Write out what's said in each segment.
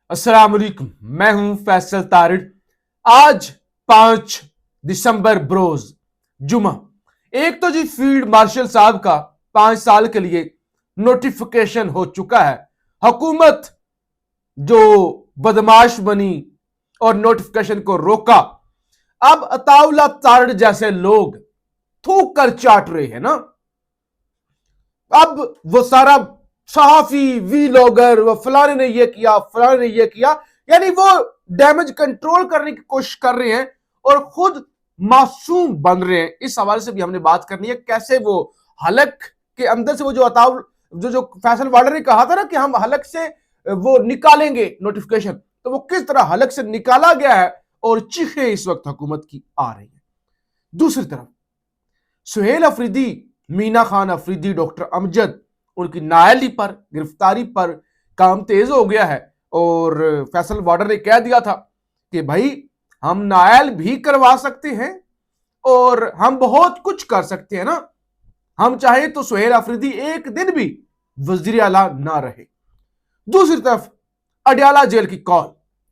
अस्सलाम वालेकुम। मैं हूं फैसल तारिड़। आज 5 दिसंबर बरोज जुमा। एक तो जी फील्ड मार्शल साहब का 5 साल के लिए नोटिफिकेशन हो चुका है। हुकूमत जो बदमाश बनी और नोटिफिकेशन को रोका, अब अताउल्ला तारिड़ जैसे लोग थूक कर चाट रहे हैं ना। अब वो सारा सहाफी वी लॉगर वो फलाने ने ये किया, फलाने ने ये किया, यानी वो डैमेज कंट्रोल करने की कोशिश कर रहे हैं और खुद मासूम बन रहे हैं। इस हवाले से भी हमने बात करनी है, कैसे वो हलक के अंदर से वो जो अताउल जो फैसल वार्डर ने कहा था ना कि हम हलक से वो निकालेंगे नोटिफिकेशन, तो वो किस तरह हलक से निकाला गया है और चीखें इस वक्त हुकूमत की आ रही है। दूसरी तरफ सुहेल अफरीदी, मीना खान अफरीदी, डॉक्टर अमजद, उनकी नायली पर गिरफ्तारी पर काम तेज हो गया है और फैसल वार्डर ने कह दिया था कि भाई हम नायल भी करवा सकते हैं और हम बहुत कुछ कर सकते हैं ना। हम चाहे तो सुहेल अफरीदी एक दिन भी वजीर आला ना रहे। दूसरी तरफ अडयाला जेल की कॉल,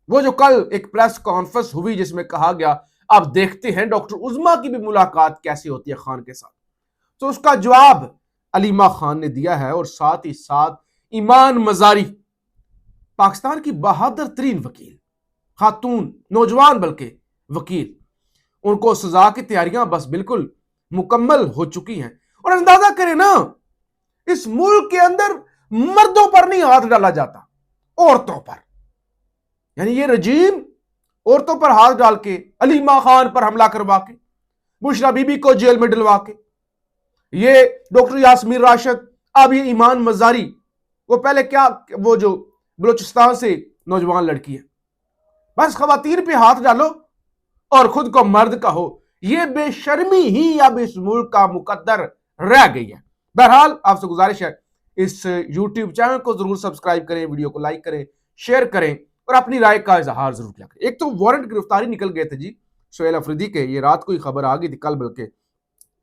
वो जो कल एक प्रेस कॉन्फ्रेंस हुई जिसमें कहा गया अब देखते हैं डॉक्टर उज़मा की भी मुलाकात कैसी होती है खान के साथ, तो उसका जवाब अलीमा खान ने दिया है। और साथ ही साथ ईमान मजारी, पाकिस्तान की बहादुर तरीन वकील, खातून, नौजवान बल्कि वकील, उनको सजा की तैयारियां बस बिल्कुल मुकम्मल हो चुकी हैं। और अंदाजा करें ना, इस मुल्क के अंदर मर्दों पर नहीं हाथ डाला जाता, औरतों पर। यानी ये रजीम औरतों पर हाथ डाल के अलीमा खान पर हमला करवा के, बुशरा बीबी को जेल में डलवा के, ये डॉक्टर यास्मीन राशिद, अब ये ईमान मजारी, वो पहले क्या, वो जो बलूचिस्तान से नौजवान लड़की है, बस खवातीन पे हाथ डालो और खुद को मर्द कहो। ये बेशर्मी ही अब इस मुल्क का मुकद्दर रह गई है। बहरहाल आपसे गुजारिश है, इस यूट्यूब चैनल को जरूर सब्सक्राइब करें, वीडियो को लाइक करें, शेयर करें और अपनी राय का इजहार जरूर किया करें। एक तो वारंट गिरफ्तारी निकल गए थे जी सुहेल अफरीदी के, ये रात को ही खबर आ गई थी, कल बल्कि।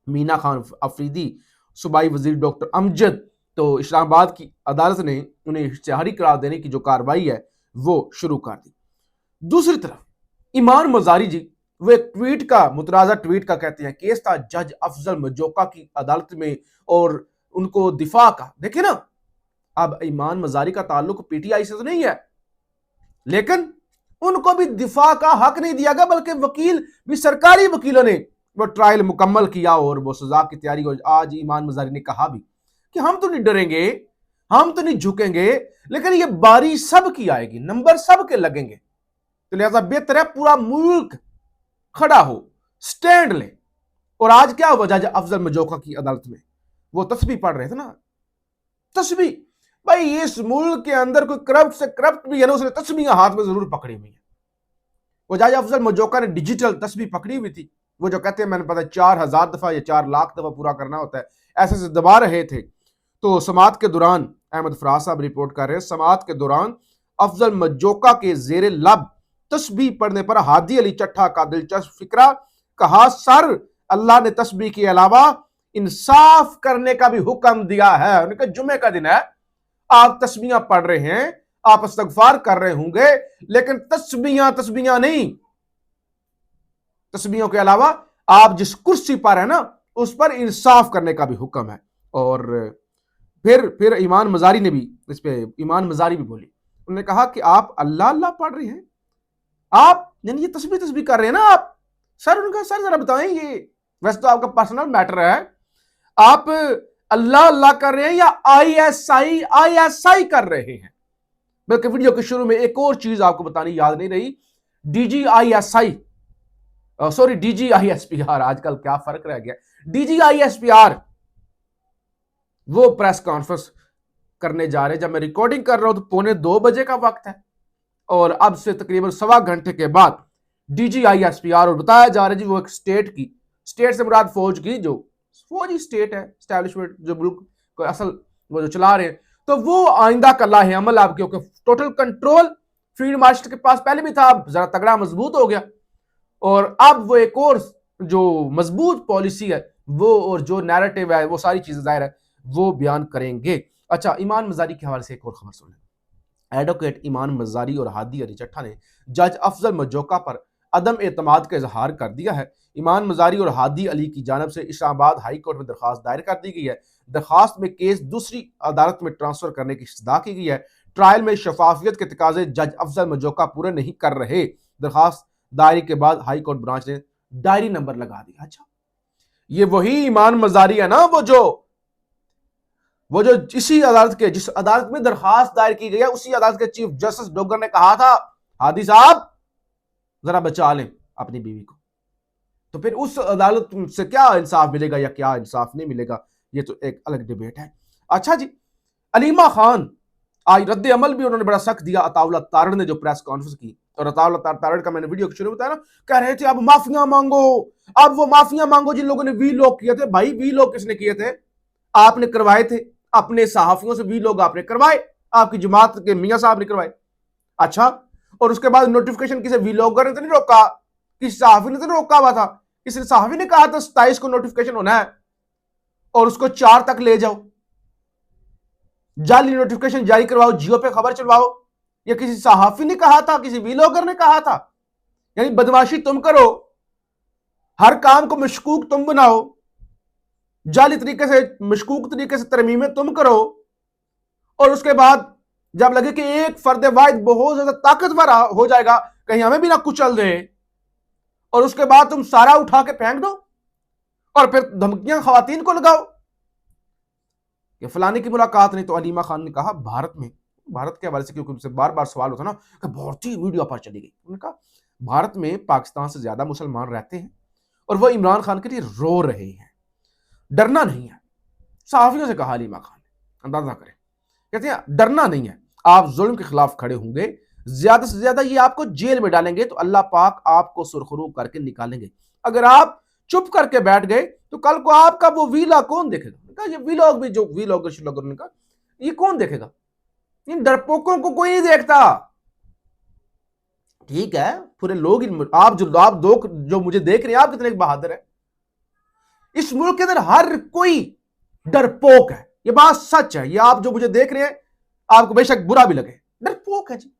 मीना खान अफरीदी, सूबाई वजीर डॉक्टर अमजद, तो इस्लामाबाद की अदालत ने उन्हें इश्तिहारी करार देने की जो कार्रवाई है वो शुरू कर दी। दूसरी तरफ ईमान मजारी जी, वो एक ट्वीट का, मुतराजा ट्वीट का कहते हैं केस था जज अफजल मजोका की अदालत में और उनको दिफा का। देखिए ना, अब ईमान मजारी का ताल्लुक पीटीआई से तो नहीं है, लेकिन उनको भी दिफा का हक नहीं दिया गया, बल्कि वकील भी, सरकारी वकीलों ने वो ट्रायल मुकम्मल किया और वो सजा की तैयारी हो। आज ईमान मजारी ने कहा भी कि हम तो नहीं डरेंगे, हम तो नहीं झुकेंगे, लेकिन ये बारी सब की आएगी, नंबर सब के लगेंगे, तो लिहाजा बेहतर है पूरा मुल्क खड़ा हो, स्टैंड ले। और आज क्या हुआ, जज अफजल मजोका की अदालत में वो तस्बीह पढ़ रहे थे ना, तस्बीह। भाई इस मुल्क के अंदर कोई करप्ट से करप्ट भी है ना, उसने तस्बीह हाथ में जरूर पकड़ी हुई है। वो जज अफजल मजोका ने डिजिटल तस्बीह पकड़ी हुई थी, वो जो कहते हैं मैंने पता 4,000 दफा या 4 लाख दफा पूरा करना होता है, ऐसे से दबा रहे थे। तो समात के दौरान, अहमद फराज साहब रिपोर्ट कर रहे हैं, समात के दौरान अफजल मजोका के जेर लब तस्बीह पढ़ने पर हादी अली चट्ठा का दिलचस्प फिक्रा, कहा सर अल्लाह ने तस्बीह के अलावा इंसाफ करने का भी हुक्म दिया है। उनका जुमे का दिन है, आप तस्बीह पढ़ रहे हैं, आप इस्तगफार कर रहे होंगे, लेकिन तस्बीह नहीं, तस्बीहों के अलावा आप जिस कुर्सी पर है ना, उस पर इंसाफ करने का भी हुक्म है। और फिर ईमान मजारी ने भी इस पे, ईमान मजारी भी बोली, उन्होंने कहा कि आप अल्लाह अल्लाह पढ़ रहे हैं, आप यानी ये तस्बीह कर रहे हैं ना आप। सर उनका, सर जरा बताएं, ये वैसे तो आपका पर्सनल मैटर है, आप अल्लाह अल्लाह कर रहे हैं या आईएसआई कर रहे हैं। बल्कि वीडियो के शुरू में एक और चीज आपको बतानी याद नहीं रही, डीजीआईएसआई, सॉरी डीजीआईएसपीआर, आजकल क्या फर्क रह गया, डीजीआईएसपीआर वो प्रेस कॉन्फ्रेंस करने जा रहे हैं। जब मैं रिकॉर्डिंग कर रहा हूं तो 1:45 का वक्त है और अब से तकरीबन 1.25 घंटे के बाद डीजीआईएसपीआर, और बताया जा रहा है जी वो एक स्टेट की, स्टेट से मुराद फौज की, जो फौजी स्टेट है, स्टैब्लिशमेंट जो मुल्क को असल वो जो चला रहे हैं, तो वो आइंदा का लाहे अमल आप, क्योंकि टोटल कंट्रोल फील्ड मार्शल के पास पहले भी था, अब जरा तगड़ा मजबूत हो गया और अब वो एक और जो मजबूत पॉलिसी है वो, और जो नैरेटिव है, वो सारी चीजें जाहिर है वो बयान करेंगे। अच्छा, ईमान मजारी के हवाले से एक और खबर सुन लें। एडवोकेट ईमान मजारी और हादी अली चट्ठा ने जज अफजल मजोका पर अदम एतमाद का इजहार कर दिया है। ईमान मजारी और हादी अली की जानब से इस्लामाबाद हाई कोर्ट में दरखास्त दायर कर दी गई है। दरखास्त में केस दूसरी अदालत में ट्रांसफर करने की इस्तदा की गई है। ट्रायल में शफाफियत के तकाजे जज अफजल मजोका पूरे नहीं कर रहे। दरखास्त दायरी के बाद हाई कोर्ट ब्रांच ने डायरी नंबर लगा दिया। अच्छा, ये वही ईमान मजारी है ना, वो जो इसी अदालत के, जिस अदालत में दरखास्त दायर की गई है, उसी अदालत के चीफ जस्टिस डोगर ने कहा था हादी साहब जरा बचा लें अपनी बीवी को। तो फिर उस अदालत से क्या इंसाफ मिलेगा या क्या इंसाफ नहीं मिलेगा, ये तो एक अलग डिबेट है। अच्छा जी, अलीमा खान आज रद्द अमल भी उन्होंने बड़ा सख्त दिया। अताउल्लाह तारड़ ने जो प्रेस कॉन्फ्रेंस की, और अताउल्लाह तारड़ का मैंने वीडियो शुरू में बताया ना, कह रहे थे अब माफिया मांगो, अब वो माफिया मांगो जिन लोगों ने वी लॉग किए थे। भाई वी लॉग किसने किए थे? आपने करवाए थे, अपने सहाफियों से वी लॉग आपने करवाए, आपकी जमात के मियां साहब ने करवाए। अच्छा, और उसके बाद नोटिफिकेशन किसी वी लॉगर ने तो नहीं रोका, किसी सहाफी ने तो नहीं रोका हुआ था। किसी सहाफी ने कहा था 27 को नोटिफिकेशन होना है और उसको 4 तक ले जाओ, जाली नोटिफिकेशन जारी करवाओ, जियो पे खबर चलवाओ। या किसी सहाफी ने कहा था, किसी वीलॉगर ने कहा था? यानी बदमाशी तुम करो, हर काम को मशकूक तुम बनाओ, जाली तरीके से मशकूक तरीके से तरमीमें तुम करो, और उसके बाद जब लगे कि एक फर्द वाहिद बहुत ज्यादा ताकतवर हो जाएगा, कहीं हमें भी ना कुचल दे, और उसके बाद तुम सारा उठा के फेंक दो और फिर धमकियां खवातीन को लगाओ कि फलाने की मुलाकात नहीं। तो अलीमा खान ने कहा भारत के हवाले से, क्योंकि उनसे बार बार सवाल होता ना कि भारतीय मीडिया पर चली गई, उन्होंने कहा भारत में पाकिस्तान से ज्यादा मुसलमान रहते हैं और वह इमरान खान के लिए रो रहे हैं, डरना नहीं है। सहाफियों से कहा अलीमा खान ने, अंदाजा करें, कहते हैं डरना नहीं है, आप जुल्म के खिलाफ खड़े होंगे, ज्यादा से ज्यादा ये आपको जेल में डालेंगे तो अल्लाह पाक आपको सुरखरू करके निकालेंगे। अगर आप चुप करके बैठ गए तो कल को आपका वो वीला कौन देखेगा? ये वीलॉग भी जो वीलॉगर ने कहा, ये कौन देखेगा? इन डरपोकों को कोई नहीं देखता। ठीक है, पूरे लोग आप जो मुझे देख रहे हैं, आप कितने बहादुर है। इस मुल्क के अंदर हर कोई डरपोक है, ये बात सच है। ये आप जो मुझे देख रहे हैं, आपको बेशक बुरा भी लगे, डरपोक है जी।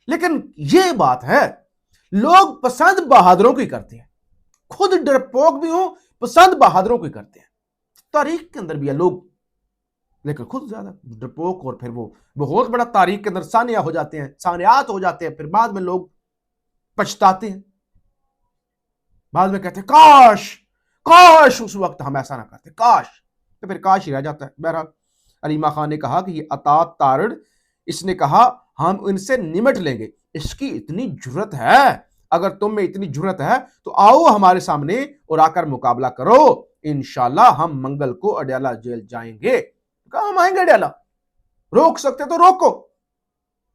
लेकिन ये बात है, लोग पसंद बहादुरों की करते हैं, खुद डरपोक भी हो, पसंद बहादुरों की करते हैं। तारीख के अंदर भी है लोग, लेकिन खुद ज्यादा डरपोक, और फिर वो बहुत बड़ा तारीख के अंदर सानिया हो जाते हैं, सानियात हो जाते हैं। फिर बाद में लोग पछताते हैं, बाद में कहते हैं काश काश उस वक्त हम ऐसा ना करते, काश। तो फिर काश ही रह जाता है। बहरहाल अलीमा खान ने कहा कि ये अतात तारड़, इसने कहा हम इनसे निमट लेंगे, इसकी इतनी जुर्रत है, अगर तुम में इतनी जुर्रत है तो आओ हमारे सामने और आकर मुकाबला करो, इंशाल्लाह हम मंगल को अडयाला जेल जाएंगे। कहा हम आएंगे अडयाला, रोक सकते तो रोको,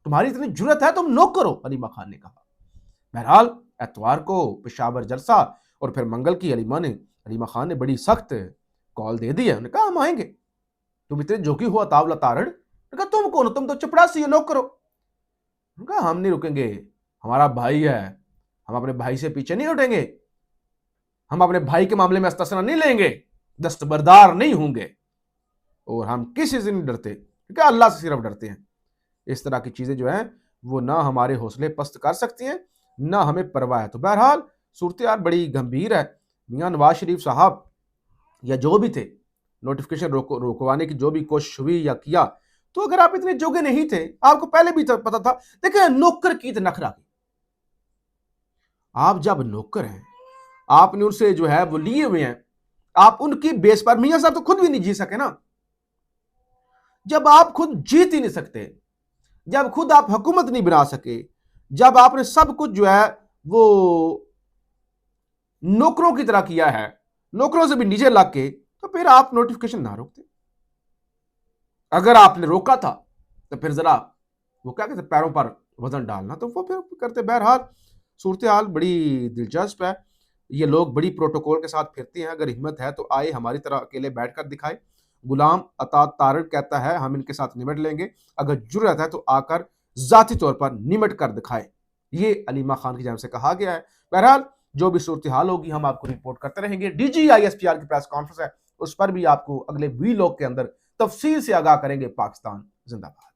तुम्हारी इतनी जुर्रत है तुम नो करो, अलीमा खान ने कहा। बहरहाल एतवार को पेशावर जलसा और फिर मंगल की अलीमा खान ने बड़ी सख्त कॉल दे दी है। उन्होंने कहा हम आएंगे, तुम इतने जोगी हो अताउल्लाह तारड़, कहा तुम कौन हो, तुम तो चपड़ासी हो, नो करो। कहा हम नहीं रुकेंगे, हमारा भाई है, हम अपने भाई से पीछे नहीं हटेंगे, हम अपने भाई के मामले में अस्तना नहीं लेंगे, दस्तबरदार नहीं होंगे, और हम किसी से नहीं डरते, क्योंकि अल्लाह से सिर्फ डरते हैं। इस तरह की चीजें जो हैं वो ना हमारे हौसले पस्त कर सकती हैं, ना हमें परवाह है। तो बहरहाल सूरत हाल बड़ी गंभीर है। मियां नवाज शरीफ साहब या जो भी थे, नोटिफिकेशन रोकवाने की जो भी कोशिश हुई या किया, तो अगर आप इतने जोगे नहीं थे, आपको पहले भी पता था। देखिए नौकर की नखरा की, आप जब नौकर हैं, आपने उनसे जो है वो लिए हुए हैं, आप उनकी बेस पर, मियां साहब तो खुद भी नहीं जी सके ना। जब आप खुद जीत ही नहीं सकते, जब खुद आप हुकूमत नहीं बना सके, जब आपने सब कुछ जो है वो नौकरों की तरह किया है, नौकरों से भी नीचे लग के, तो फिर आप नोटिफिकेशन ना रोकते। अगर आपने रोका था तो फिर जरा वो क्या कहते पैरों पर वजन डालना, तो वो फिर करते। बहरहाल सूरत हाल बड़ी दिलचस्प है। ये लोग बड़ी प्रोटोकॉल के साथ फिरते हैं। अगर हिम्मत है तो आए हमारी तरह अकेले बैठकर दिखाए। गुलाम अतात तारड़ कहता है हम इनके साथ निमट लेंगे, अगर जुर्रत है तो आकर जाती तौर पर निमट कर दिखाए, ये अलीमा खान की जानिब से कहा गया है। बहरहाल जो भी सूरत हाल होगी हम आपको रिपोर्ट करते रहेंगे। DGISPR की प्रेस कॉन्फ्रेंस है, उस पर भी आपको अगले वीलॉग के अंदर तफसील से आगाह करेंगे। पाकिस्तान जिंदाबाद।